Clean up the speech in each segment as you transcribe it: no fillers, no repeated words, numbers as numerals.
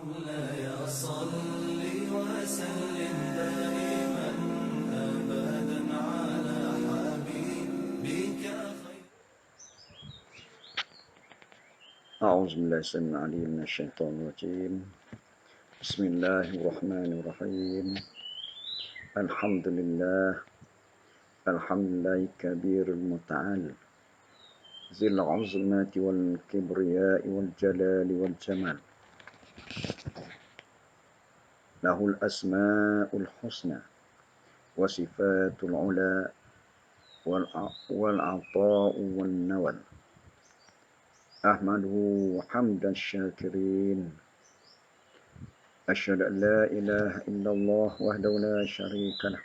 مولاي صل وسلم دائما أبدا على حبيبك خير. أعوذ بالله السميع العليم من الشيطان الرجيم. بسم الله الرحمن الرحيم. الحمد لله الكبير المتعال ذي العظمة والكبرياء والجلال والجمال، له الأسماء الحسنى وصفات العلا والعطاء والنوال. أحمده حمد الشاكرين، أشهد أن لا إله إلا الله وحده لا شريك له،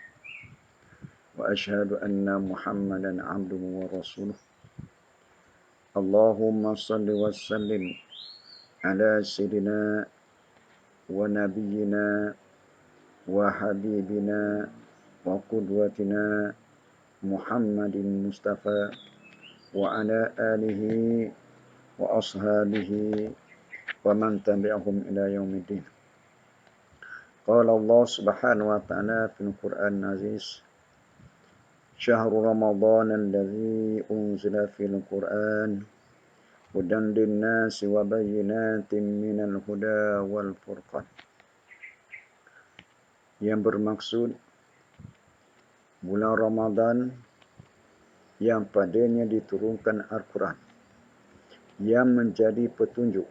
وأشهد أن محمدا عبده ورسوله. اللهم صل وسلم على سيدنا ونبينا وحبيبنا وقدوتنا محمد المصطفى وعلى آله وأصحابه ومن تبعهم إلى يوم الدين. قال الله سبحانه وتعالى في القرآن العزيز: شهر رمضان الذي أنزل في القرآن هدى للناس وبينات من الهدى والفرقان. Yang bermaksud bulan Ramadan yang padanya diturunkan Al-Quran yang menjadi petunjuk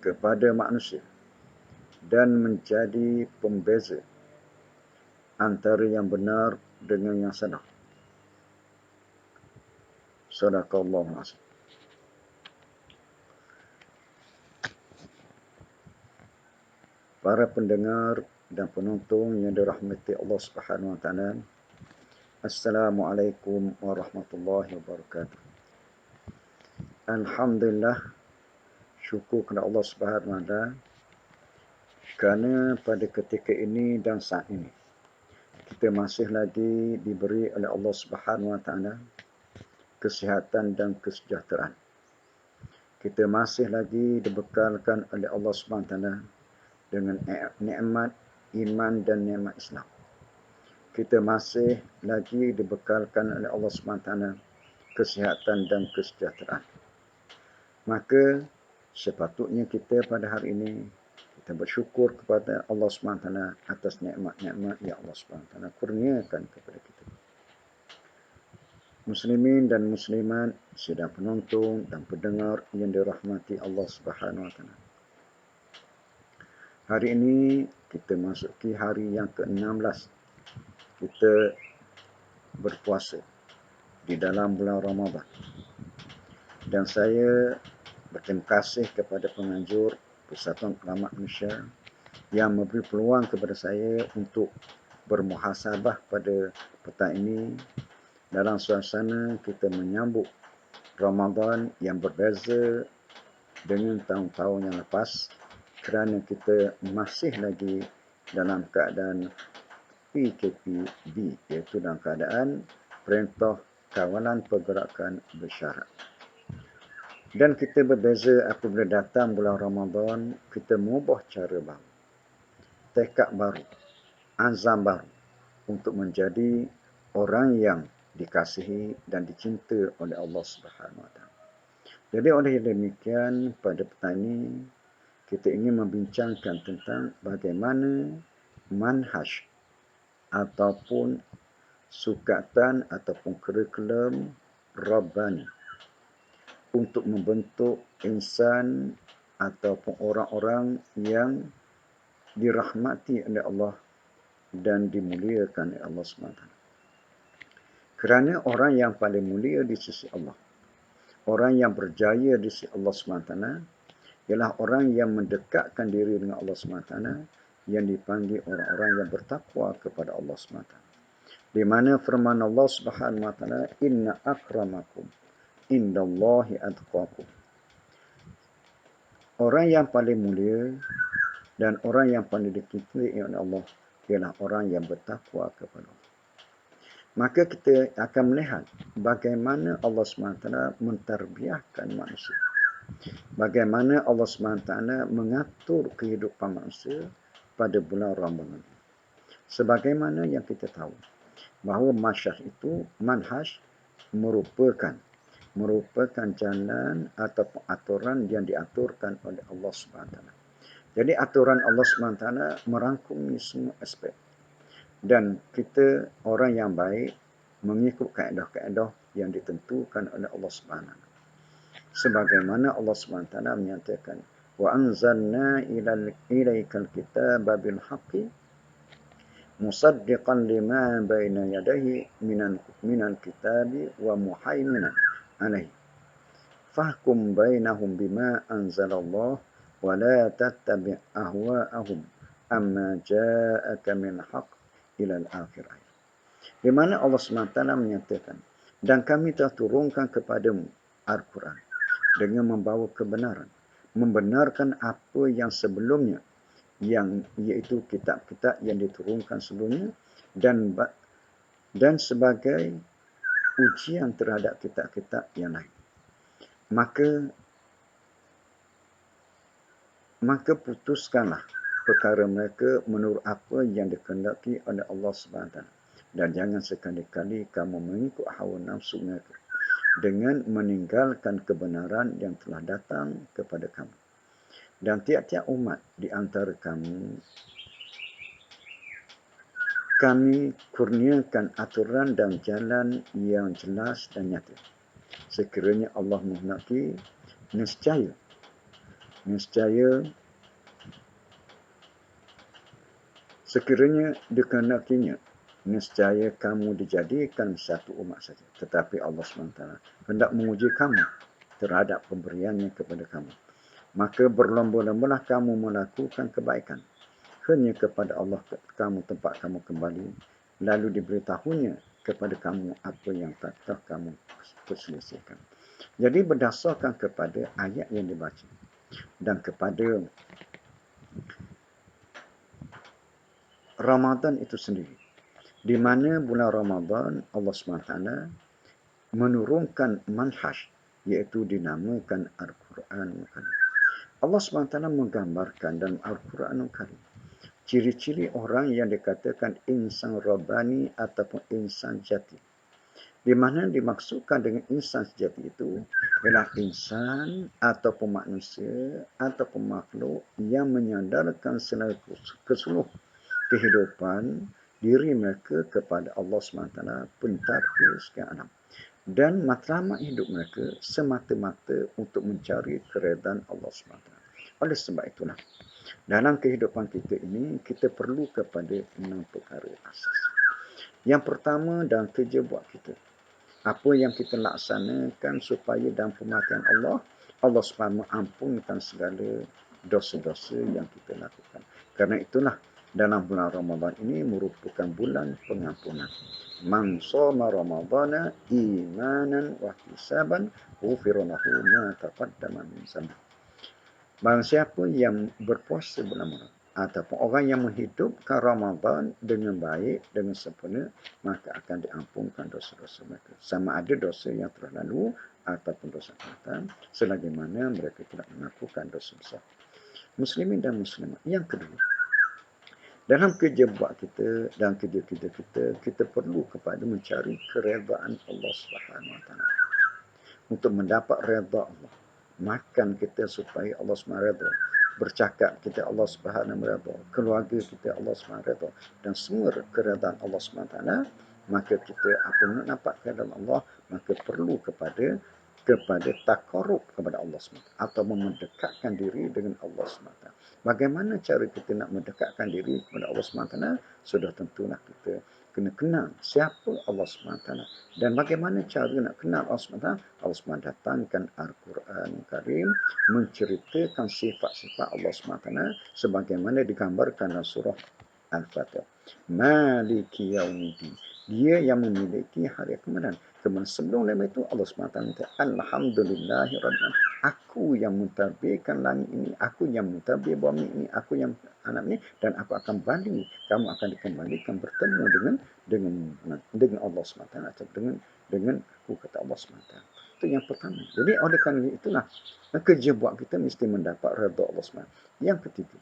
kepada manusia dan menjadi pembeza antara yang benar dengan yang salah. Sadaqallahul azim. Para pendengar dan penonton yang dirahmati Allah Subhanahu wa taala, Assalamualaikum warahmatullahi wabarakatuh. Alhamdulillah, syukur kepada Allah Subhanahu wa taala kerana pada ketika ini dan saat ini kita masih lagi diberi oleh Allah Subhanahu wa taala kesihatan dan kesejahteraan. Kita masih lagi dibekalkan oleh Allah Subhanahu wa taala dengan nikmat iman dan nikmat Islam. Kita masih lagi dibekalkan oleh Allah SWT kesihatan dan kesejahteraan. Maka sepatutnya kita pada hari ini kita bersyukur kepada Allah SWT atas nikmat-nikmat yang Allah SWT kurniakan kepada kita. Muslimin dan muslimat, sedang penonton dan pendengar yang dirahmati Allah Subhanahu wa taala. Hari ini kita masuki hari yang ke-16 kita berpuasa di dalam bulan Ramadan. Dan saya berterima kasih kepada penganjur Persatuan Ulama Malaysia yang memberi peluang kepada saya untuk bermuhasabah pada petang ini dalam suasana kita menyambut Ramadan yang berbeza dengan tahun-tahun yang lepas, kerana kita masih lagi dalam keadaan PKPB, iaitu dalam keadaan Perintah Kawalan Pergerakan Bersyarat. Dan kita berbeza apabila datang bulan Ramadan, kita mengubah cara baru, tekad baru, azam baru untuk menjadi orang yang dikasihi dan dicinta oleh Allah Subhanahu wa taala. Jadi oleh demikian pada petang ini kita ingin membincangkan tentang bagaimana manhaj ataupun sukatan ataupun kurikulum Rabbani untuk membentuk insan ataupun orang-orang yang dirahmati oleh Allah dan dimuliakan oleh Allah SWT. Kerana orang yang paling mulia di sisi Allah, orang yang berjaya di sisi Allah SWT ialah orang yang mendekatkan diri dengan Allah SWT, yang dipanggil orang-orang yang bertakwa kepada Allah SWT. Di mana firman Allah Subhanahu wa taala, inna akramakum indallahi atqakum. Orang yang paling mulia dan orang yang paling dicintai oleh Allah ialah orang yang bertakwa kepada Allah. Maka kita akan melihat bagaimana Allah SWT mentarbiahkan manusia. Bagaimana Allah SWT mengatur kehidupan manusia pada bulan Ramadan. Sebagaimana yang kita tahu, bahawa manhaj merupakan jalan atau aturan yang diaturkan oleh Allah SWT. Jadi aturan Allah SWT merangkumi semua aspek. Dan kita orang yang baik mengikut kaedah-kaedah yang ditentukan oleh Allah SWT. Sebagaimana Allah SWT menyatakan, wa anzalna ilaikal kitaba bil haqqi musaddiqan lima baina yadayhi minal kitabi wa muhaiminan alaihi fahkum bainahum bima anzalallah wa la tattabi' ahwa'ahum amma ja'aka min haqq ila al-akhir ayat. Di mana Allah SWT menyatakan, dan kami telah turunkan kepadamu Al-Quran dengan membawa kebenaran, membenarkan apa yang sebelumnya, yang iaitu kitab-kitab yang diturunkan sebelumnya, dan sebagai ujian terhadap kitab-kitab yang lain. Maka putuskanlah perkara mereka menurut apa yang dikehendaki oleh Allah SWT. Dan jangan sekali-kali kamu mengikut hawa nafsu mereka dengan meninggalkan kebenaran yang telah datang kepada kamu. Dan tiap-tiap umat di antara kami kurniakan aturan dan jalan yang jelas dan nyata. Sekiranya Allah menghendaki, nescaya sekiranya dikehendakinya, nescaya kamu dijadikan satu umat saja. Tetapi Allah SWT hendak menguji kamu terhadap pemberiannya kepada kamu. Maka berlomba-lombalah kamu melakukan kebaikan. Hanya kepada Allah tempat kamu kembali. Lalu diberitahunya kepada kamu apa yang tak kamu perselisihkan. Jadi berdasarkan kepada ayat yang dibaca dan kepada Ramadan itu sendiri, di mana bulan Ramadan Allah SWT menurunkan manhaj, iaitu dinamakan Al-Quran Karim. Allah SWT menggambarkan dalam Al-Quran Karim ciri-ciri orang yang dikatakan insan Rabbani ataupun insan jati. Di mana dimaksudkan dengan insan sejati itu ialah insan ataupun manusia ataupun makhluk yang menyandarkan keseluruh kehidupan diri mereka kepada Allah SWT, pentadbir sekalian alam. Dan matlamat hidup mereka semata-mata untuk mencari keredaan Allah SWT. Oleh sebab itulah, dalam kehidupan kita ini, kita perlu kepada 6 perkara asas. Yang pertama, dalam kerja buat kita, apa yang kita laksanakan supaya dalam pemerhatian Allah SWT mengampunkan segala dosa-dosa yang kita lakukan. Kerana itulah, dalam bulan Ramadan ini merupakan bulan pengampunan. Man shoma Ramadana imanan wa ihtisaban ghufira lahu ma taqaddama min dhanbi. Barang siapa yang berpuasa bulan Ramadan ataupun orang yang menghidupkan Ramadan dengan baik, dengan sempurna, maka akan diampunkan dosa-dosa mereka. Sama ada dosa yang telah lalu ataupun dosa akan, selagi mana mereka tidak melakukan dosa besar. Muslimin dan muslimat. Yang kedua, dalam kerja buat kita, dalam kerja-kerja kita perlu kepada mencari keredaan Allah SWT. Untuk mendapat redha Allah. Makan kita supaya Allah SWT redha. Bercakap kita Allah SWT, keluarga kita Allah SWT, dan semua keredaan Allah SWT, maka kita apabila nampak keredaan Allah, maka perlu kepada takarub kepada Allah SWT, atau mendekatkan diri dengan Allah SWT. Bagaimana cara kita nak mendekatkan diri kepada Allah SWT? Sudah tentulah kita kena kenal siapa Allah SWT. Dan bagaimana cara nak kenal Allah SWT? Allah SWT datangkan Al-Quran Karim menceritakan sifat-sifat Allah SWT sebagaimana digambarkan dalam surah Al-Fatihah. Maliki yaumiddin. Dia yang memiliki hari kemenangan. Kemudian sebelum itu Allah SWT minta Alhamdulillahirrahmanirrahim. Aku yang mentadbirkan langit ini, aku yang mentadbir bumi ini, aku yang anak ini, dan aku akan balik. Kamu akan dikembalikan bertemu dengan Allah SWT atau dengan aku kata Allah SWT. Itu yang pertama. Jadi oleh kerana itulah kerja buat kita mesti mendapat redha Allah SWT. Yang ketiga,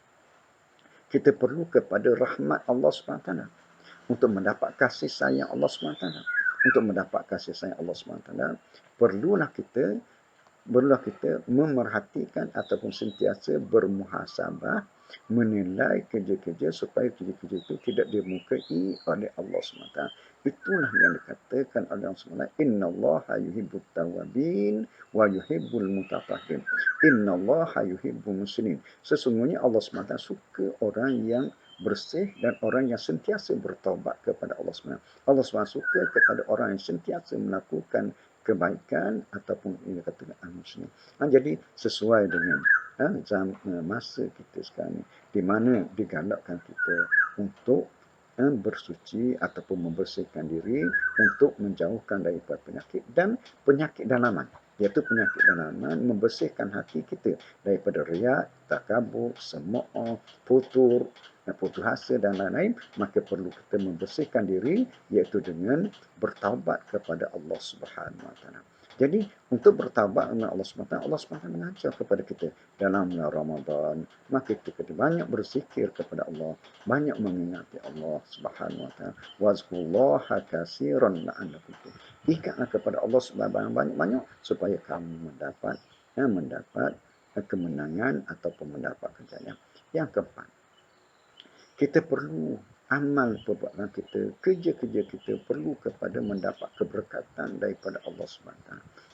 kita perlu kepada rahmat Allah SWT untuk mendapat kasih sayang Allah SWT. Untuk mendapat kasih sayang Allah SWT, perlulah kita memerhatikan ataupun sentiasa bermuhasabah, menilai kerja-kerja supaya kerja-kerja itu tidak dimurkai oleh Allah SWT. Itulah yang dikatakan oleh Allah SWT. Innallaha yuhibbut tawabin wa yuhibbul mutatahhirin. Innallaha yuhibbul muslimin. Sesungguhnya Allah SWT suka orang yang bersih dan orang yang sentiasa bertaubat kepada Allah SWT. Allah SWT suka kepada orang yang sentiasa melakukan kebaikan ataupun ini katakan muslim. Jadi sesuai dengan masa kita sekarang ni, di mana digalakkan kita untuk bersuci ataupun membersihkan diri untuk menjauhkan daripada penyakit dan penyakit dalaman, iaitu penyakit dalaman, membersihkan hati kita daripada riak, takabur, semua, putus asa dan lain-lain. Maka perlu kita membersihkan diri, iaitu dengan bertaubat kepada Allah Subhanahu Wa Taala. Jadi untuk bertaubat kepada Allah SWT, Allah SWT mengajar kepada kita dalam bulan Ramadan. Maka kita banyak berzikir kepada Allah, banyak mengingati Allah Subhanahu Wa Taala. Wazkurullaha katsiran la'allakum tuflihun. Ikatlah kepada Allah banyak-banyak supaya kamu mendapat kemenangan ataupun mendapat kejayaan. Yang keempat, kita perlu amal perbuatan kita, kerja-kerja kita perlu kepada mendapat keberkatan daripada Allah SWT.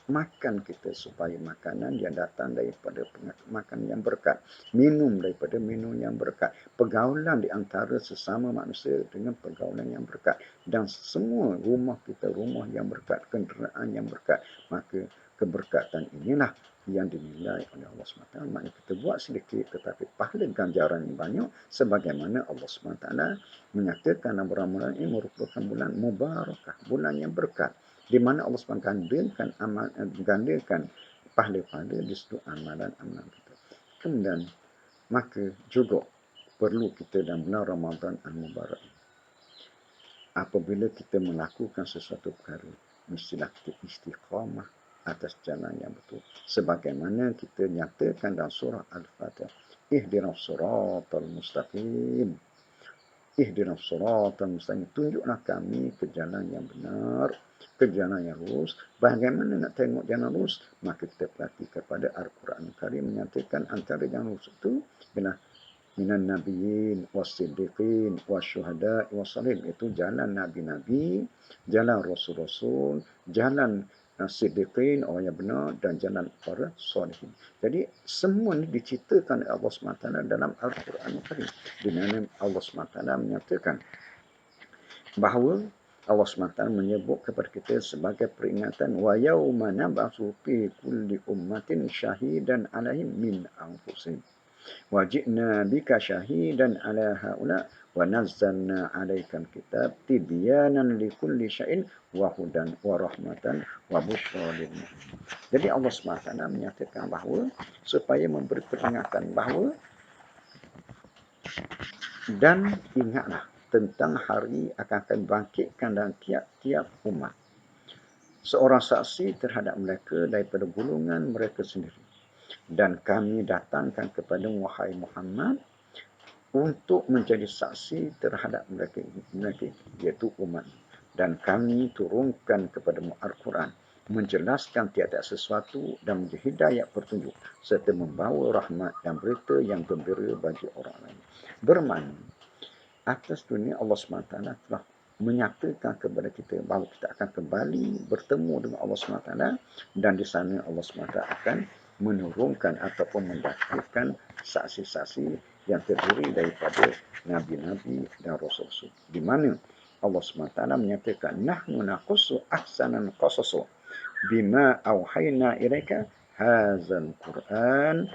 Makan kita supaya makanan yang datang daripada makan yang berkat. Minum daripada minum yang berkat. Pergaulan di antara sesama manusia dengan pergaulan yang berkat. Dan semua rumah kita, rumah yang berkat, kenderaan yang berkat. Maka keberkatan inilah yang dinilai oleh Allah SWT. Maknanya kita buat sedikit tetapi pahala ganjaran yang banyak, sebagaimana Allah SWT menyatakan bulan Ramadan ini merupakan bulan mubarakah, bulan yang berkat, di mana Allah SWT gandakan pahala-pahala di setiap amalan-amalan kita. Kemudian maka juga perlu kita dalam bulan Ramadan al-Mubarak, apabila kita melakukan sesuatu perkara, mestilah kita istiqamah atas jalan yang betul. Sebagaimana kita nyatakan dalam surah Al-Fatihah. Ihdinas siratal mustaqim. Ihdinas siratal mustaqim. Tunjuklah kami ke jalan yang benar, ke jalan yang lurus. Bagaimana nak tengok jalan lurus? Maka kita perhati kepada Al-Quran Karim menyatakan antara jalan lurus itu ialah minan nabiyyin was-siddiqin wasyuhada was-salihin. Itu jalan nabi-nabi, jalan rasul-rasul, jalan siddiqin, orang yang benar, dan jalan para salihin. Jadi semua ini diceritakan oleh Allah SWT dalam Al-Quran Karim, di mana Allah SWT menyatakan bahawa Allah SWT menyebut kepada kita sebagai peringatan wa yauma nab'atsu fi kulli ummatin syahidan 'alaihim min anfusihim wa ji'na bika syahidan 'ala haula wa nazzalna 'alaikal kitab tibyanan likulli syai'in wa hudan wa rahmatan wa busyra lil mu'minin. Jadi Allah SWT menyatakan bahawa supaya memberi peringatan bahawa dan ingatlah tentang hari akan bangkitkan dalam tiap-tiap umat seorang saksi terhadap mereka daripada golongan mereka sendiri. Dan kami datangkan kepada wahai Muhammad untuk menjadi saksi terhadap mereka iaitu umat. Dan kami turunkan kepadamu Al-Quran menjelaskan tiada sesuatu dan menjadi hidayah petunjuk serta membawa rahmat dan berita yang gembira bagi orang lain. Bermakna atas dunia Allah SWT telah menyatakan kepada kita bahawa kita akan kembali bertemu dengan Allah SWT, dan di sana Allah SWT akan menurunkan ataupun mendapatkan saksi-saksi yang terdiri daripada nabi-nabi dan rasul-rasul, di mana Allah SWT menyatakan nahnu naqussu ahsanal qasas bima auhayna ilaika hadzal Qur'an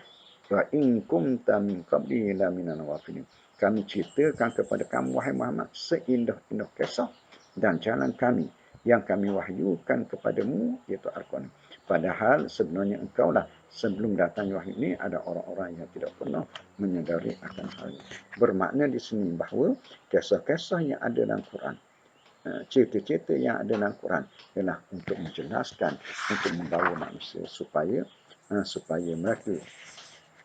wa in kunta min qabli la minal ghafilin. Kami ceritakan kepada kamu wahai Muhammad seindah-indah kisah dan jalan kami yang kami wahyukan kepadamu, iaitu Al-Quran. Padahal sebenarnya engkau lah sebelum datang wahyu ini ada orang-orang yang tidak pernah menyadari akan hal ini. Bermakna di sini bahawa kisah-kisah yang ada dalam Quran cerita-cerita yang ada dalam Quran ialah untuk menjelaskan, untuk membawa manusia supaya mereka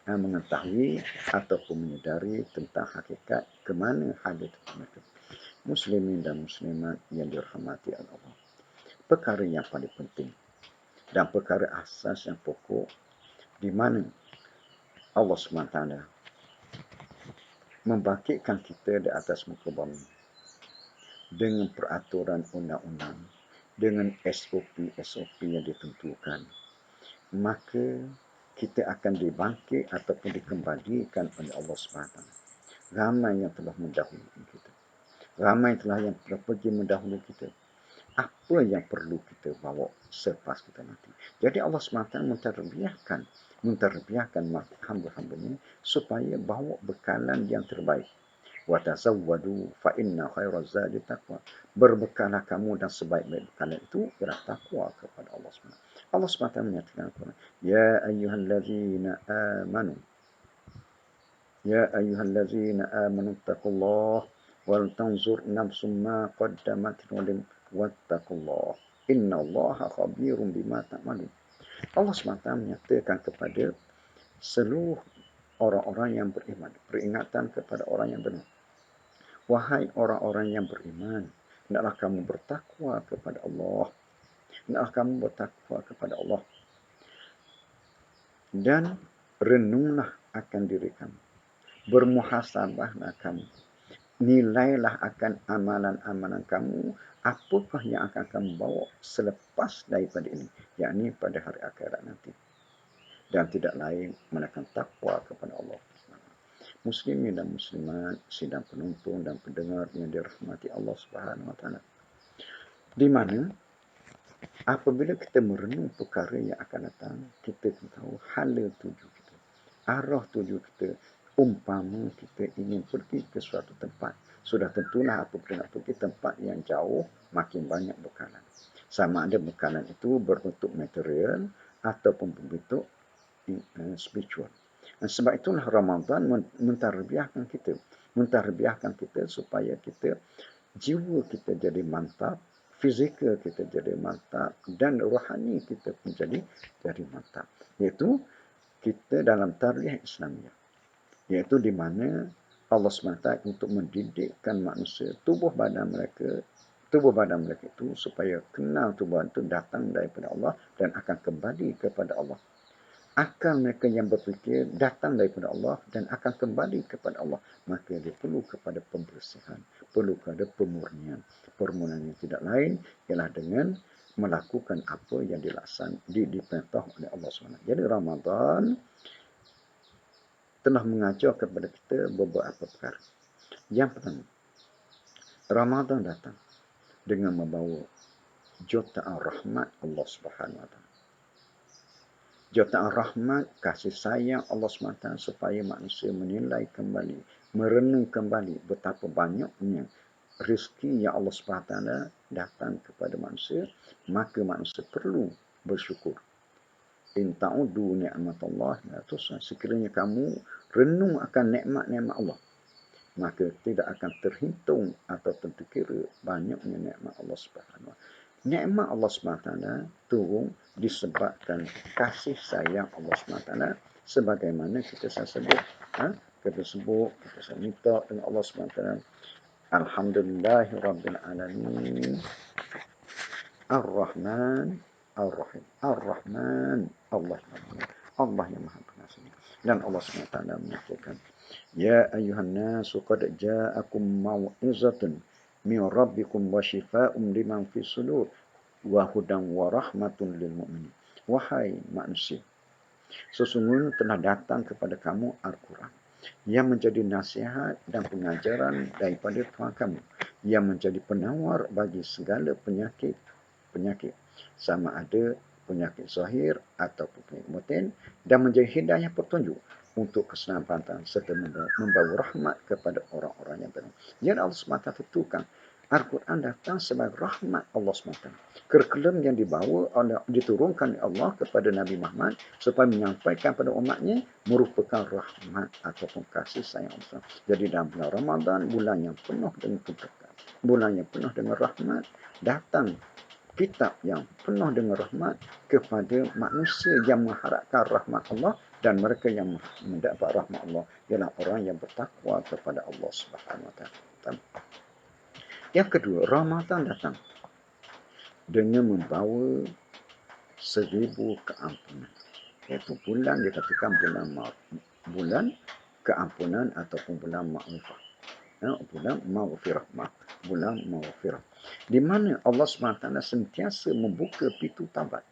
mengetahui ataupun menyedari tentang hakikat ke mana hadir mereka. Muslimin dan muslimat yang dirahmati Allah. Perkara yang paling penting dan perkara asas yang pokok di mana Allah SWT membangkitkan kita di atas muka bumi dengan peraturan undang-undang, dengan SOP yang ditentukan, maka kita akan dibangkit ataupun dikembalikan oleh Allah SWT. Ramai yang telah mendahului kita. Ramai yang telah pergi mendahului kita. Apa yang perlu kita bawa selepas kita mati? Jadi Allah SWT menterbiahkan hamba-hambanya supaya bawa bekalan yang terbaik. Wa tazawwadu fa inna khairaz zadi taqwa. Berbekalah kamu dan sebaik-baik bekalan itu ialah takwa kepada Allah SWT. Allah SWT menyatakan ya ayyuhallazina amanu taqullaha wal tanzur nafsum ma qaddamat wattaqullah innallaha khabirum bima ta'malun. Allah SWT menyatakan kepada seluruh orang-orang yang beriman, peringatan kepada orang yang benar. Wahai orang-orang yang beriman, hendaklah kamu bertakwa kepada Allah. Hendaklah kamu bertakwa kepada Allah. Dan renunglah akan diri kamu. Bermuhasabahlah kamu. Nilailah akan amalan-amalan kamu. Apakah yang akan kamu bawa selepas daripada ini. Yakni pada hari akhirat nanti. Dan tidak lain melakukan takwa kepada Allah. Muslimin dan muslimat, sidang penonton dan pendengar yang dirahmati Allah Subhanahu Wa Taala. Di mana apabila kita merenung perkara yang akan datang, kita tahu hala tuju kita, arah tuju kita. Umpama kita ingin pergi ke suatu tempat, sudah tentulah apabila nak pergi tempat yang jauh, makin banyak bekalan. Sama ada bekalan itu berbentuk material ataupun berbentuk spiritual. Sebab itulah Ramadan mentarbiahkan kita supaya kita jiwa kita jadi mantap, fizikal kita jadi mantap dan rohani kita pun jadi mantap. Iaitu kita dalam tarbiyah Islamiah. Iaitu di mana Allah SWT untuk mendidikkan manusia, tubuh badan mereka itu supaya kenal tubuh itu datang daripada Allah dan akan kembali kepada Allah. Akal mereka yang berfikir datang daripada Allah dan akan kembali kepada Allah. Maka dia perlu kepada pembersihan, perlu kepada pemurnian. Pemurnian yang tidak lain ialah dengan melakukan apa yang diperintah oleh Allah SWT. Jadi Ramadan telah mengajar kepada kita beberapa perkara. Yang pertama, Ramadan datang dengan membawa jutaan rahmat Allah SWT. Jutaan rahmat, kasih sayang Allah SWT supaya manusia menilai kembali, merenung kembali betapa banyaknya rezeki yang Allah SWT datang kepada manusia, maka manusia perlu bersyukur. In ta'udu ni'matullah la tuhsa. Sekiranya kamu renung akan nikmat-nikmat Allah, maka tidak akan terhitung atau terkira banyaknya nikmat Allah Subhanahu wa taala. Nikmat Allah SWT turun disebabkan kasih sayang Allah SWT sebagaimana kita sebut. Kita minta dengan Allah SWT. Alhamdulillahirrabbilalamin. Ar-Rahman Ar-Rahim. Ar-Rahman Allah yang Maha Pengasih. Dan Allah SWT menyatakan, Ya ayuhan nasu qad ja'akum mau'izatun min rabbikum wa shifaa'un liman fi sudur wa hudan wa rahmatun lil mu'minin. Wahai manusia, sesungguhnya telah datang kepada kamu Al-Quran yang menjadi nasihat dan pengajaran daripada Tuhan kamu, yang menjadi penawar bagi segala penyakit sama ada penyakit zahir ataupun penyakit batin, dan menjadi hidayah petunjuk untuk keselamatan serta membawa rahmat kepada orang-orang yang benar. Jadi Allah SWT tentukan Al-Quran datang sebagai rahmat Allah SWT. Kurikulum yang diturunkan oleh Allah kepada Nabi Muhammad supaya menyampaikan pada umatnya merupakan rahmat ataupun kasih sayang Allah. Jadi dalam bulan Ramadan, bulan yang penuh dengan keberkahan, bulan yang penuh dengan rahmat, datang kitab yang penuh dengan rahmat kepada manusia yang mengharapkan rahmat Allah, dan mereka yang mendapat rahmat Allah ialah orang yang bertakwa kepada Allah Subhanahu Wa Taala. Yang kedua, Ramadan datang dengan membawa 1000 keampunan. Iaitu bulan, dikatakan bulan keampunan ataupun bulan maghfirah. Bulan maghfirah. Bulan maghfirah. Di mana Allah SWT sentiasa membuka pintu taubat.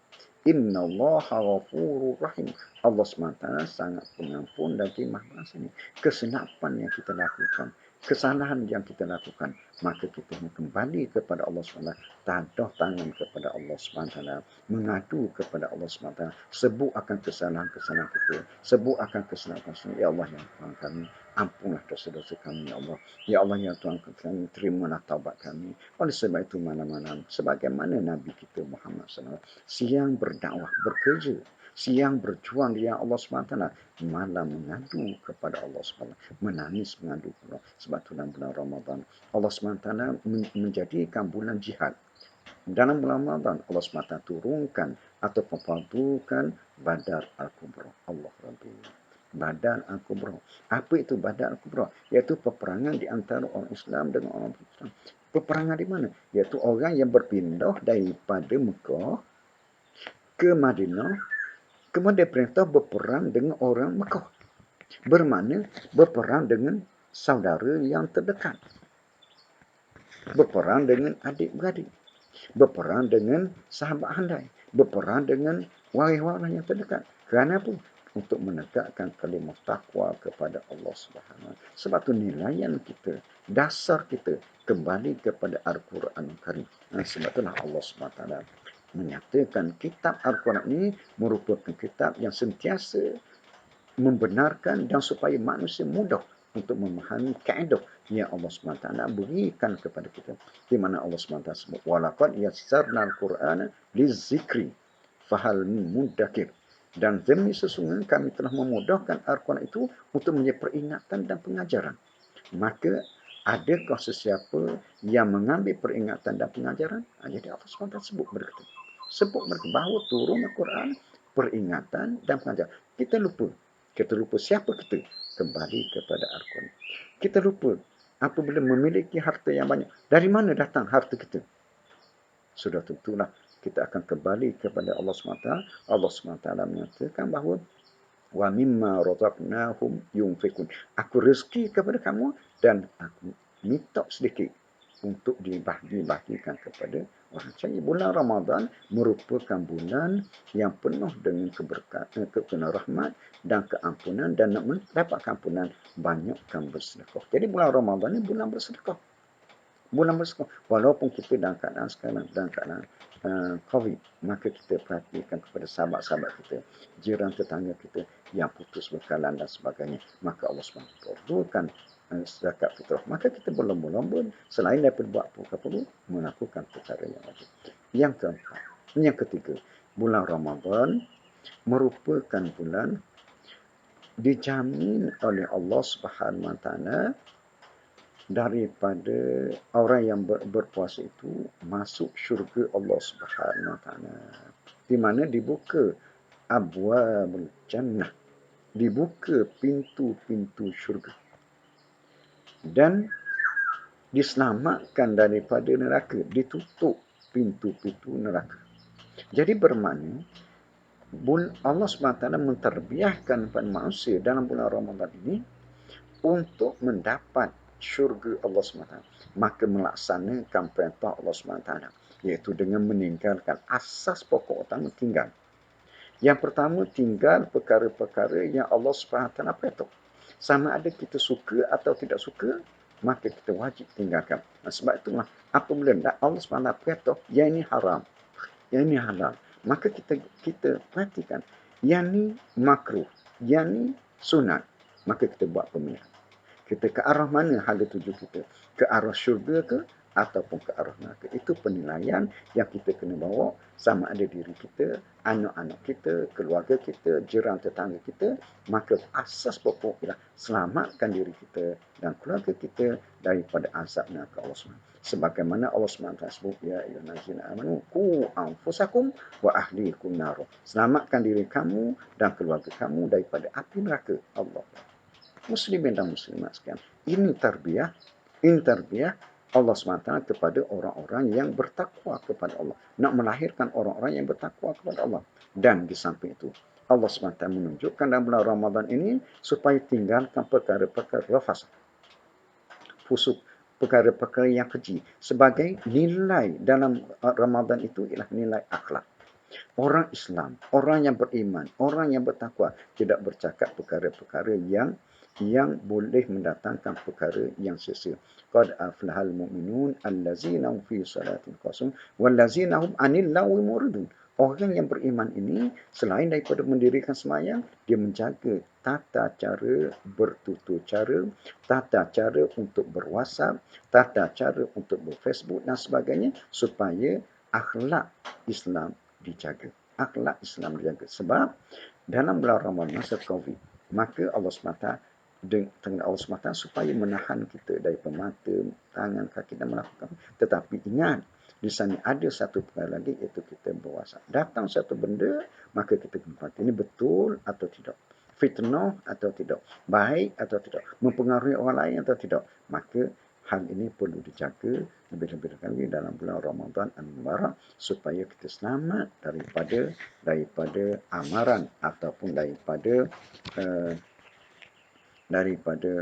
Inna Allah ghafurur rahim. Allah SWT sangat pengampun lagi maha pengasih. Kesenapan yang kita lakukan, kesalahan yang kita lakukan, maka kita kembali kepada Allah SWT, tadah tangan kepada Allah SWT, mengadu kepada Allah SWT, sebut akan kesalahan-kesalahan kita, sebut akan kesalahan-kesalahan. Ya Allah yang Tuhan kami, ampunlah dosa-dosa kami, ya Allah. Ya Allah ya Tuhan kami, terimalah taubat kami. Oleh sebab itu malam-malam, sebagaimana Nabi kita Muhammad SAW, siang berdakwah, bekerja, siang berjuang di Allah SWT, malam mengadu kepada Allah SWT, menangis mengadu kepada Allah. Sebab itu dalam bulan Ramadan, Allah SWT menjadikan bulan jihad. Dalam bulan Ramadan, Allah SWT turunkan atau membantukan Badar Al-Kubra. Allah Rabbi. Badar Al-Kubra. Apa itu Badar Al-Kubra? Iaitu peperangan di antara orang Islam dengan orang Islam. Peperangan di mana? Iaitu orang yang berpindah daripada Mekah ke Madinah, kemudian perintah berperang dengan orang Mekah. Bermakna berperang dengan saudara yang terdekat. Berperang dengan adik-beradik. Berperang dengan sahabat handai. Berperang dengan waris-waris yang terdekat. Kerana apa? Untuk menegakkan kalimah takwa kepada Allah Subhanahu. Sebab tu nilaian kita, dasar kita kembali kepada Al-Quran Karim. Sebab itulah Allah SWT menyatakan kitab Al-Quran ini merupakan kitab yang sentiasa membenarkan dan supaya manusia mudah untuk memahami kaedah yang Allah SWT berikan kepada kita. Di mana Allah SWT sebut, walaqad yassarna al-Qur'ana lizikri fahal min muddakir. Dan demi sesungguhnya kami telah memudahkan Al-Quran itu untuk menjadi peringatan dan pengajaran. Maka adakah sesiapa yang mengambil peringatan dan pengajaran? Jadi Allah SWT sebut mereka. Sebut mereka bahawa turun Al-Quran, peringatan dan pengajaran. Kita lupa siapa kita, kembali kepada Al-Quran. Kita lupa apabila memiliki harta yang banyak, dari mana datang harta kita? Sudah tentulah kita akan kembali kepada Allah SWT. Allah SWT menyatakan bahawa wa mimma razaqnahum yunfikun. Aku rezeki kepada kamu dan aku minta sedikit untuk dibahagi-bahagikan kepada orang. Jadi bulan Ramadan merupakan bulan yang penuh dengan keberkatan, kepenuh rahmat dan keampunan, dan nak mendapat keampunan banyakkan bersedekah. Jadi bulan Ramadan ini bulan bersedekah. Bulan bersedekah. Walaupun kita dalam keadaan sekarang, dalam keadaan COVID, maka kita perhatikan kepada sahabat-sahabat kita, jiran tetangga kita yang putus bekalan dan sebagainya. Maka Allah SWT perlukan zakat fitrah. Maka kita berlomba-lomba selain daripada buat perkara, melakukan perkara yang wajib. Yang keempat, yang ketiga, bulan Ramadan merupakan bulan dijamin oleh Allah Subhanahu Wa Taala daripada orang yang berpuasa itu masuk syurga Allah Subhanahu Wa Taala. Di mana dibuka abwabul jannah, dibuka pintu-pintu syurga. Dan diselamatkan daripada neraka, ditutup pintu-pintu neraka. Jadi bermakna Allah SWT menterbiahkan pada manusia dalam bulan Ramadan ini untuk mendapat syurga Allah SWT. Maka melaksanakan perintah Allah SWT, iaitu dengan meninggalkan asas pokok utama tinggal. Yang pertama, tinggal perkara-perkara yang Allah SWT perintah. Sama ada kita suka atau tidak suka, maka kita wajib tinggalkan. Sebab itulah apabila Allah SWT perintah, yang ini haram, yang ini halal, maka kita perhatikan, yang ini makruh, yang ini sunat, maka kita buat pemilihan. Kita ke arah mana harga tuju kita? Ke arah syurga ke ataupun ke arah neraka. Itu penilaian yang kita kena bawa, sama ada diri kita, anak-anak kita, keluarga kita, jiran tetangga kita. Maka asas pokok ialah selamatkan diri kita dan keluarga kita daripada azab neraka Allah SWT. Sebagaimana Allah SWT sebut, ya ayyuhallazina amanu qu anfusakum wa ahlikum nar. Selamatkan diri kamu dan keluarga kamu daripada api neraka Allah. Muslimin dan muslimat sekalian, ini tarbiyah Allah SWT kepada orang-orang yang bertakwa kepada Allah. Nak melahirkan orang-orang yang bertakwa kepada Allah. Dan di samping itu, Allah SWT menunjukkan dalam bulan Ramadan ini supaya tinggalkan perkara-perkara rafas, fusuk, perkara-perkara yang keji. Sebagai nilai dalam Ramadan itu ialah nilai akhlak. Orang Islam, orang yang beriman, orang yang bertakwa tidak bercakap perkara-perkara yang boleh mendatangkan perkara yang sia-sia. Qad aflahal mu'minun allazina hum fi salatin khashun wallazina hum 'anil lagwi muridun. Orang yang beriman ini selain daripada mendirikan sembahyang, dia menjaga tata cara bertutur cara, tata cara untuk berWhatsApp, tata cara untuk berFacebook dan sebagainya supaya akhlak Islam dijaga. Akhlak Islam dijaga. Sebab dalam bulan Ramadan masa Covid, maka Allah SWT supaya menahan kita daripada mata, tangan, kaki dan melakukan. Tetapi ingat, di sana ada satu perkara lagi, iaitu kita berwasap. Datang satu benda, maka kita kena ini betul atau tidak. Fitnah atau tidak. Baik atau tidak. Mempengaruhi orang lain atau tidak. Maka hal ini perlu dijaga lebih-lebih lagi dalam bulan Ramadan al-Mubarak supaya kita selamat daripada amaran ataupun daripada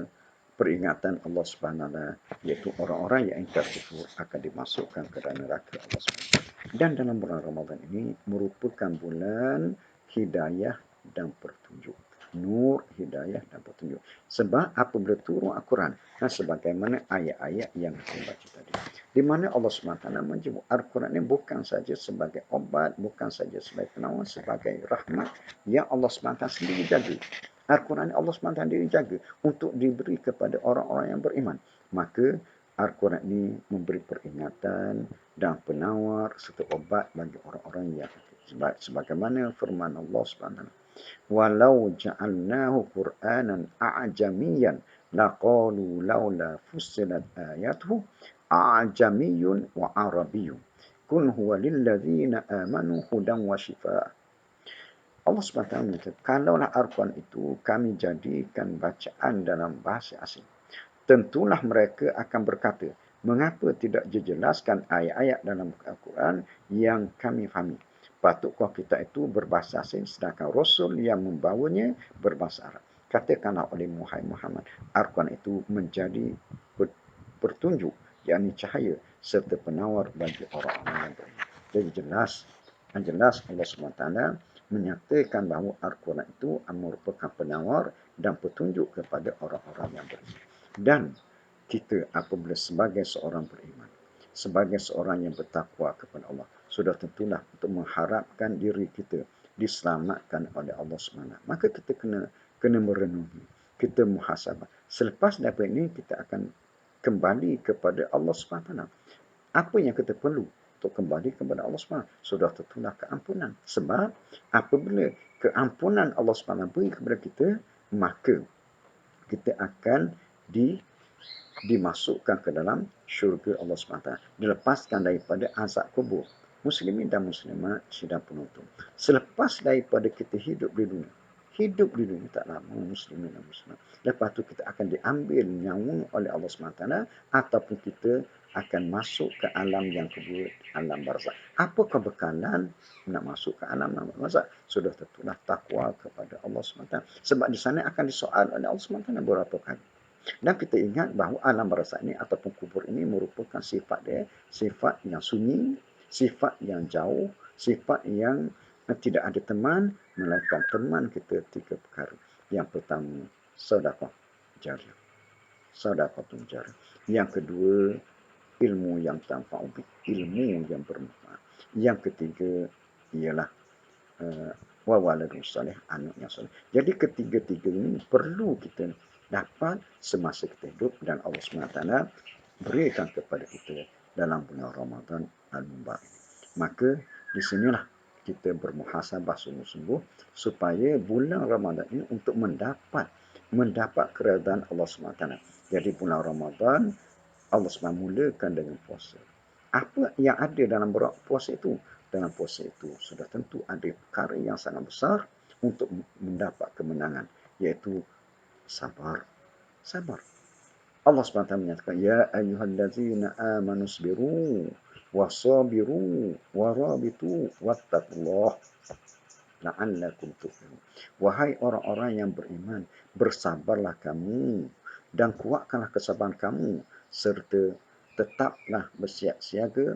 peringatan Allah Subhanahu wa taala, iaitu orang-orang yang ingkar kufur akan dimasukkan ke dalam neraka Allah Subhanahu wa taala. Dan dalam bulan Ramadan ini merupakan bulan hidayah dan petunjuk. Nur, hidayah dan petunjuk. Sebab apabila turun Al-Quran, sebagaimana ayat-ayat yang kita baca tadi, di mana Allah SWT menyebut Al-Quran ini bukan saja sebagai obat, bukan saja sebagai penawar, sebagai rahmat yang Allah SWT sendiri jaga. Al-Quran Allah SWT sendiri jaga untuk diberi kepada orang-orang yang beriman. Maka Al-Quran ini memberi peringatan dan penawar serta obat bagi orang-orang yang sebagaimana firman Allah SWT. Walau ja'alnahu Qur'anan a'jamiyan laqalu laula fussilat ayatuhu a'jamiyyun wa arabiyyun. Kun huwa lilladzina amanu hudan wa shifaa. Allah SWT mengatakan, kalaulah Al-Quran itu kami jadikan bacaan dalam bahasa asing, tentulah mereka akan berkata, mengapa tidak dijelaskan ayat-ayat dalam Al-Quran yang kami fahami? Patutkah kita itu berbahasa asing sedangkan Rasul yang membawanya berbahasa Arab? Katakanlah oleh Muhammad, Al-Quran itu menjadi petunjuk, yakni cahaya serta penawar bagi orang-orang yang beriman. Jadi jelas Allah SWT menyatakan bahawa Al-Quran itu merupakan penawar dan petunjuk kepada orang-orang yang beriman. Dan kita apabila sebagai seorang beriman, sebagai seorang yang bertakwa kepada Allah, sudah tentulah untuk mengharapkan diri kita diselamatkan oleh Allah SWT. Maka kita kena merenungi, kita muhasabah. Selepas daripada ini kita akan kembali kepada Allah SWT. Apa yang kita perlu untuk kembali kepada Allah SWT? Sudah tentulah keampunan. Sebab apabila keampunan Allah SWT beri kepada kita, maka kita akan dimasukkan ke dalam syurga Allah SWT. Dilepaskan daripada azab kubur. Muslimin dan muslimat sidang penonton. Selepas daripada kita hidup di dunia tak lama, muslimin dan muslimat. Lepas tu kita akan diambil nyawa oleh Allah SWT ataupun kita akan masuk ke alam yang kedua, alam barzakh. Apa kebekalan nak masuk ke alam barzakh? Sudah tentulah takwa kepada Allah SWT. Sebab di sana akan disoal oleh Allah SWT beberapa kali. Dan kita ingat bahawa alam barzakh ini ataupun kubur ini merupakan sifat yang sunyi, sifat yang jauh, sifat yang tidak ada teman, melainkan teman kita tiga perkara. Yang pertama, sedekah jariah. Sedekah jariah. Yang kedua, ilmu yang tanfa'u, ilmu yang bermanfaat. Yang ketiga ialah wa waladun salih, anak yang soleh. Jadi ketiga-tiga ini perlu kita dapat semasa kita hidup dan Allah SWT berikan kepada kita dalam bulan Ramadan al-Mubarak. Maka di sinilah kita bermuhasabah sungguh-sungguh supaya bulan Ramadan ini untuk mendapat keredaan Allah SWT. Jadi bulan Ramadan Allah SWT mulakan dengan puasa. Apa yang ada dalam puasa itu? Dalam puasa itu sudah tentu ada perkara yang sangat besar untuk mendapat kemenangan, iaitu sabar. Sabar. Allah SWT menyatakan, Ya ayyuhallazina amanu sabiru wasabiru warabitu wattaqullah la'allakum tuflihun. Wahai orang-orang yang beriman, bersabarlah kamu dan kuatkanlah kesabaran kamu serta tetaplah bersiap siaga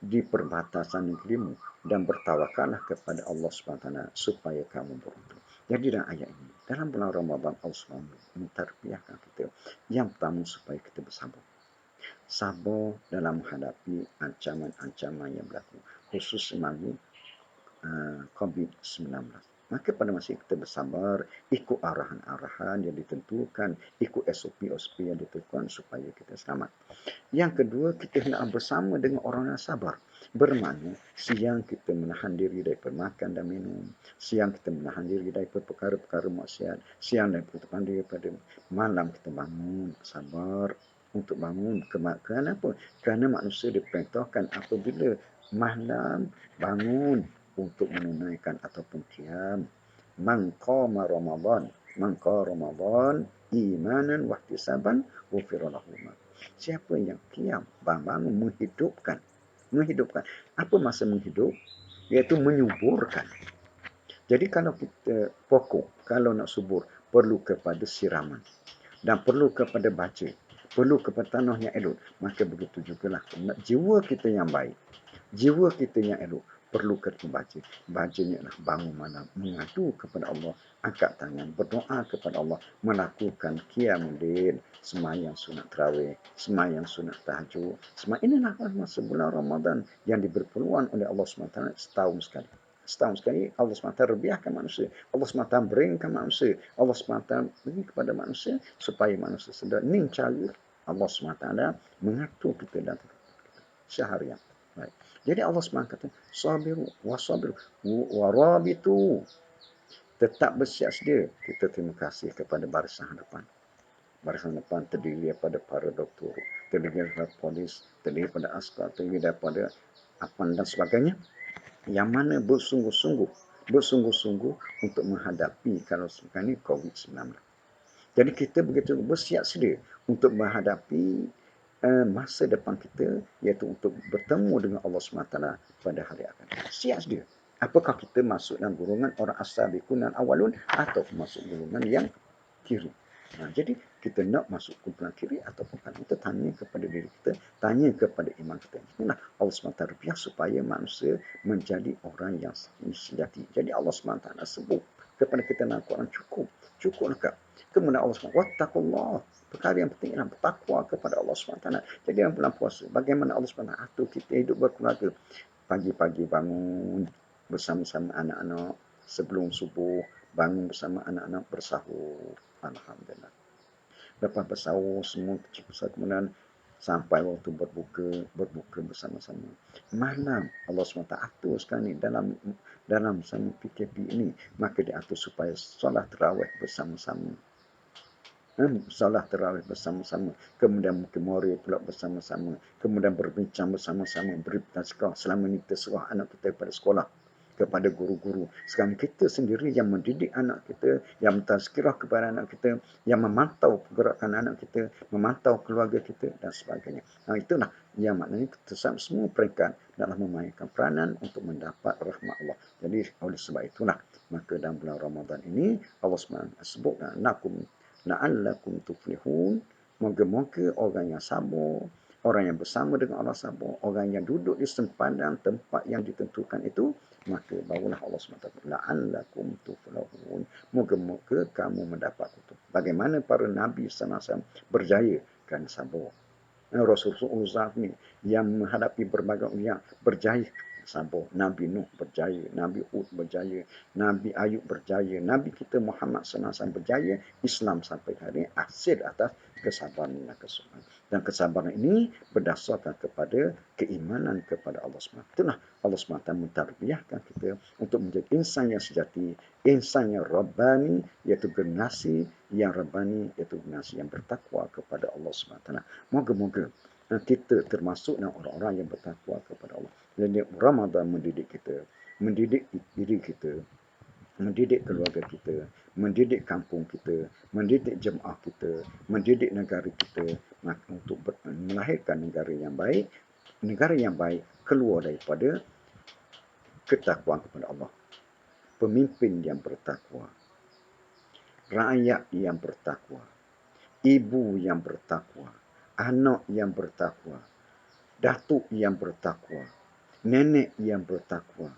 di perbatasan negerimu dan bertawakallah kepada Allah SWT supaya kamu beruntung. Jadi dalam ayat ini, dalam bulan Ramadan Allah SWT mentarbiahkan kita. Yang pertama supaya kita bersabar. Sabar dalam menghadapi ancaman-ancaman yang berlaku. Khusus melalui COVID-19. Maka pada masa kita bersabar, ikut arahan-arahan yang ditentukan, ikut SOP-SOP yang ditentukan supaya kita selamat. Yang kedua, kita hendak bersama dengan orang yang sabar. Bermakna, siang kita menahan diri daripada makan dan minum. Siang kita menahan diri daripada perkara-perkara maksiat. Siang daripada malam kita bangun, sabar untuk bangun. Kenapa? Kerana manusia diperintahkan apabila malam bangun untuk menunaikan ataupun qiyam. Man qama Ramadan imanan wa ihtisaban ghufira lahu ma. Siapa yang qiyam, bangun menghidupkan. Apa maksud menghidup? Iaitu menyuburkan. Jadi kalau kita pokok, kalau nak subur, perlu kepada siraman dan perlu kepada baca, perlu kepada tanah yang elok. Maka begitu jugalah jiwa kita yang baik, jiwa kita yang elok, perlu kita baca. Bacanya adalah bangun malam, mengadu kepada Allah, angkat tangan, berdoa kepada Allah, melakukan qiyamul lail, sembahyang sunat tarawih, sembahyang sunat tahajud. Inilah masa bulan Ramadan yang diberi peluang oleh Allah SWT setahun sekali. Setahun sekali Allah SWT rebiahkan manusia. Allah SWT beringkan manusia. Allah SWT beri kepada manusia supaya manusia sedar. Ini cara Allah SWT mengatur kita dan seharian. Baik. Jadi Allah SWT kata, sabiru wasabiru warabitu. Tetap bersiap sedia. Kita terima kasih kepada barisan hadapan. Barisan depan terdiri daripada para doktor, terdiri daripada polis, terdiri daripada askar, terdiri daripada apan dan sebagainya. Yang mana bersungguh-sungguh untuk menghadapi kalau sekarang ini COVID-19. Jadi kita begitu bersiap sedia untuk menghadapi masa depan kita, iaitu untuk bertemu dengan Allah SWT pada hari akan datang. Siap sedia. Apakah kita masuk dalam golongan orang as-sabiqun al-awwalun atau masuk golongan yang kiri? Jadi kita nak masuk kumpulan kiri ataupun kanan, kita tanya kepada diri kita, tanya kepada iman kita. Inilah Allah SWT rupiah supaya manusia menjadi orang yang sejati. Jadi Allah SWT sebut kepada kita dalam Quran, cukup lengkap. Kemudian Allah SWT, wattaqullah. Perkara yang penting adalah bertakwa kepada Allah SWT. Jadi dalam bulan puasa, bagaimana Allah SWT atur kita hidup berkeluarga. Pagi-pagi bangun bersama-sama anak-anak sebelum subuh, bangun bersama anak-anak bersahur. Alhamdulillah. Lepas bersahur semua kecil besar, kemudian sampai waktu berbuka bersama-sama. Malam Allah SWT atur sekarang ni dalam sama PKP ini, maka diatur supaya solat tarawih bersama-sama. Solat tarawih bersama-sama, kemudian memori pula bersama-sama, kemudian berbincang bersama-sama, beri tazkirah selama ini terserah anak kita pada sekolah, kepada guru-guru. Sekarang kita sendiri yang mendidik anak kita, yang mentazkirah kepada anak kita, yang memantau pergerakan anak kita, memantau keluarga kita dan sebagainya. Itulah yang maknanya kita semua peringkat dalam memainkan peranan untuk mendapat rahmat Allah. Jadi oleh sebab itulah, maka dalam bulan Ramadan ini Allah SWT sebut la'allakum tuflihun. Moga-moga orang yang sabar, orang yang bersama dengan Allah sabar, orang yang duduk di sempadan tempat yang ditentukan itu, maka barulah Allah SWT la'allakum tuflihun. Moga-moga kamu mendapat itu. Bagaimana para Nabi SAW berjaya kerana sabar. Rasulullah ni yang menghadapi berbagai ujian berjaya sabar. Nabi Nuh berjaya, Nabi Hud berjaya, Nabi Ayub berjaya, Nabi kita Muhammad SAW berjaya. Islam sampai hari ini hasil atas kesabaran dan kesabaran. Dan kesabaran ini berdasarkan kepada keimanan kepada Allah SWT. Itulah Allah SWT mentarbiahkan kita untuk menjadi insan yang sejati, insan yang Rabbani, iaitu generasi yang Rabbani, iaitu generasi yang bertakwa kepada Allah SWT. Moga-moga kita termasuk dalam orang-orang yang bertakwa kepada Allah. Jadi Ramadan mendidik kita, mendidik diri kita, mendidik keluarga kita, mendidik kampung kita, mendidik jemaah kita, mendidik negara kita untuk melahirkan negara yang baik. Negara yang baik keluar daripada ketakwaan kepada Allah. Pemimpin yang bertakwa, rakyat yang bertakwa, ibu yang bertakwa, anak yang bertakwa, datuk yang bertakwa, nenek yang bertakwa,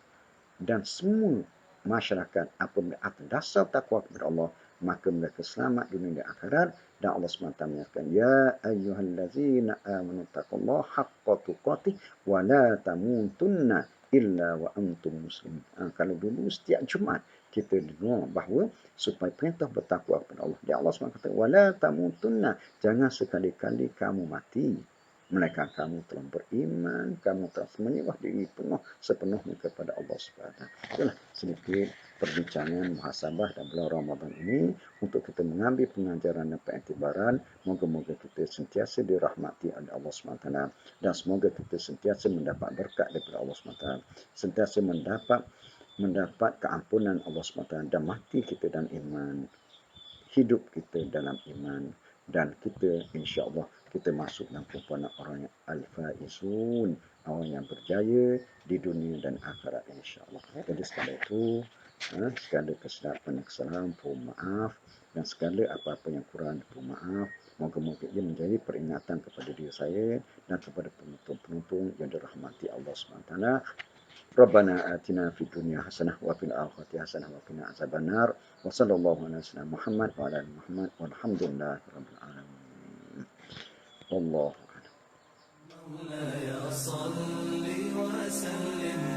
dan semua masyarakat apabila atas dasar takwa kepada Allah, maka mereka selamat dunia dan akhirat. Dan Allah SWT menyatakan, Ya ayyuhallazina amanu taqullaha haqqa tuqatih wa la tamutunna illa wa antum muslimin. Kalau dulu setiap Jumaat kita dengar bahawa supaya perintah bertakwa kepada Allah. Dan Allah SWT kata, wa la tamutunna, jangan sekali-kali kamu mati melainkan kamu telah beriman, kamu telah menyembah diri sepenuhnya kepada Allah SWT. Itulah sedikit perbincangan muhasabah dan bulan Ramadan ini untuk kita mengambil pengajaran dan pengiktibaran. Moga-moga kita sentiasa dirahmati oleh Allah SWT dan semoga kita sentiasa mendapat berkat daripada Allah SWT, sentiasa mendapat keampunan Allah SWT dan mati kita dalam iman, hidup kita dalam iman, dan kita insya-Allah kita masuk dalam kumpulan orang yang al-faizun, orang yang berjaya di dunia dan akhirat insya-Allah. Jadi sekali itu segala kesilapan dan kesalahan mohon maaf, dan segala apa-apa yang kurang mohon maaf. Moga-moga ia menjadi peringatan kepada diri saya dan kepada penonton-penonton yang dirahmati Allah SWT. Rabbana atina fid dunya hasanah wa fil akhirati hasanah wa qina azabannar. Wa sallallahu ala sayyidina Muhammad wa ala ali Muhammad walhamdulillahi rabbil alamin. Wallahu a'lam. مولاي صل وسلم